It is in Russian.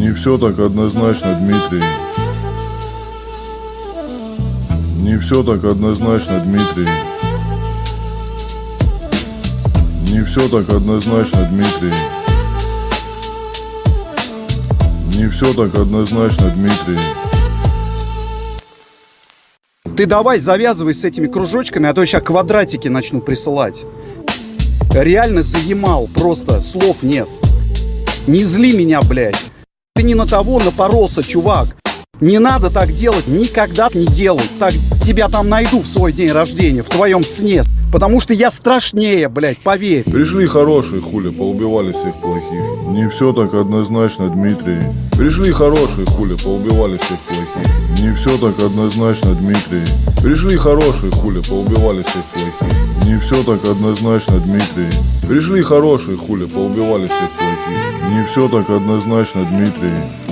Не все так однозначно, Дмитрий. Не все так однозначно, Дмитрий. Не все так однозначно, Дмитрий. Не все так однозначно, Дмитрий. Ты давай завязывай с этими кружочками, а то я сейчас квадратики начну присылать. Реально заемал, просто слов нет. Не зли меня, блядь. Ты не на того напоролся, чувак. Не надо так делать, никогда не делай. Так тебя там найду в свой день рождения, в твоем сне. Потому что я страшнее, блядь, поверь. Пришли хорошие, хули, поубивали всех плохих. Не все так однозначно, Дмитрий. Пришли хорошие, хули, поубивали всех плохих. Не все так однозначно, Дмитрий. Пришли хорошие, хули, поубивали всех плохих. Не все так однозначно, Дмитрий. Пришли хорошие, хули, поубивали всех плохих. Не все так однозначно, Дмитрий.